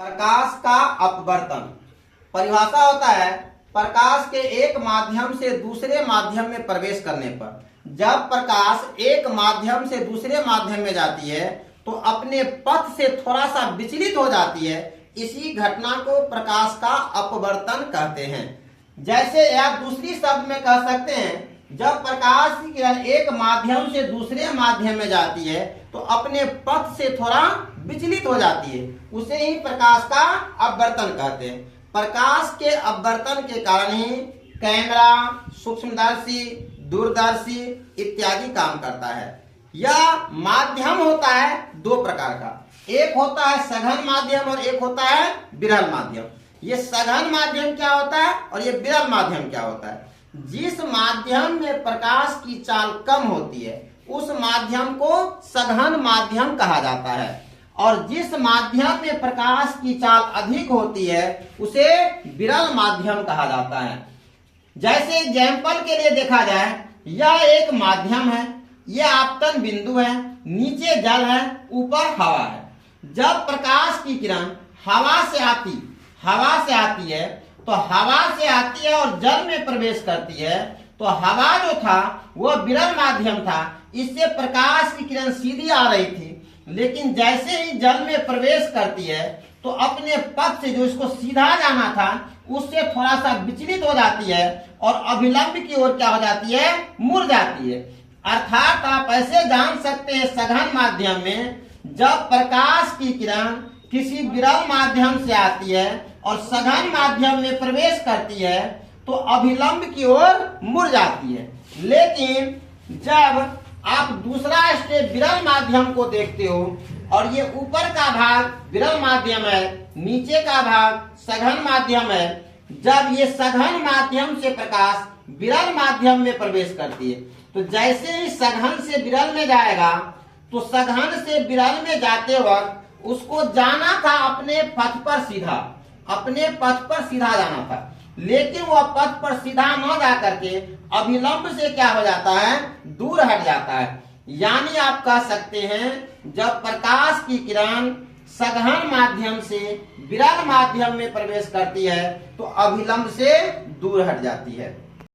प्रकाश का अपवर्तन। परिभाषा होता है प्रकाश के एक माध्यम से दूसरे माध्यम में प्रवेश करने पर। जब प्रकाश एक माध्यम से दूसरे माध्यम में जाती है तो अपने पथ से थोड़ा सा विचलित हो जाती है। इसी घटना को प्रकाश का अपवर्तन कहते हैं। जैसे आप दूसरी शब्द में कह सकते हैं, जब प्रकाश की किरण एक माध्यम से दूसरे माध्यम में जाती है तो अपने पथ से थोड़ा विचलित हो जाती है, उसे ही प्रकाश का अपवर्तन कहते हैं। प्रकाश के अपवर्तन के कारण ही कैमरा, सूक्ष्मदर्शी, दूरदर्शी इत्यादि काम करता है। यह माध्यम होता है दो प्रकार का, एक होता है सघन माध्यम और एक होता है विरल माध्यम। ये सघन माध्यम क्या होता है और ये विरल माध्यम क्या होता है? जिस माध्यम में प्रकाश की चाल कम होती है उस माध्यम को सघन माध्यम कहा जाता है, और जिस माध्यम में प्रकाश की चाल अधिक होती है उसे विरल माध्यम कहा जाता है। जैसे एग्जाम्पल के लिए देखा जाए, यह एक माध्यम है, यह आपतन बिंदु है, नीचे जल है, ऊपर हवा है। जब प्रकाश की किरण हवा से आती है तो हवा से आती है और जल में प्रवेश करती है, तो हवा जो था वह विरल माध्यम था, इससे प्रकाश की किरण सीधी आ रही थी। लेकिन जैसे ही जल में प्रवेश करती है तो अपने पथ से जो इसको सीधा जाना था उससे थोड़ा सा विचलित हो जाती है और अभिलंब की ओर क्या हो जाती है, मुड़ जाती है। अर्थात आप ऐसे जान सकते हैं, सघन माध्यम में जब प्रकाश की किरण किसी विरल माध्यम से आती है और सघन माध्यम में प्रवेश करती है तो अभिलंब की ओर मुड़ जाती है। लेकिन जब आप दूसरा स्टेप विरल माध्यम को देखते हो और ये ऊपर का भाग विरल माध्यम है, नीचे का भाग सघन माध्यम है, जब ये सघन माध्यम से प्रकाश विरल माध्यम में प्रवेश करती है तो जैसे ही सघन से विरल में जाएगा तो सघन से विरल में जाते वक्त उसको जाना था अपने पथ पर सीधा जाना था, लेकिन वह पथ पर सीधा न जा करके अभिलंब से क्या हो जाता है, दूर हट जाता है। यानी आप कह सकते हैं जब प्रकाश की किरण सघन माध्यम से विरल माध्यम में प्रवेश करती है तो अभिलंब से दूर हट जाती है।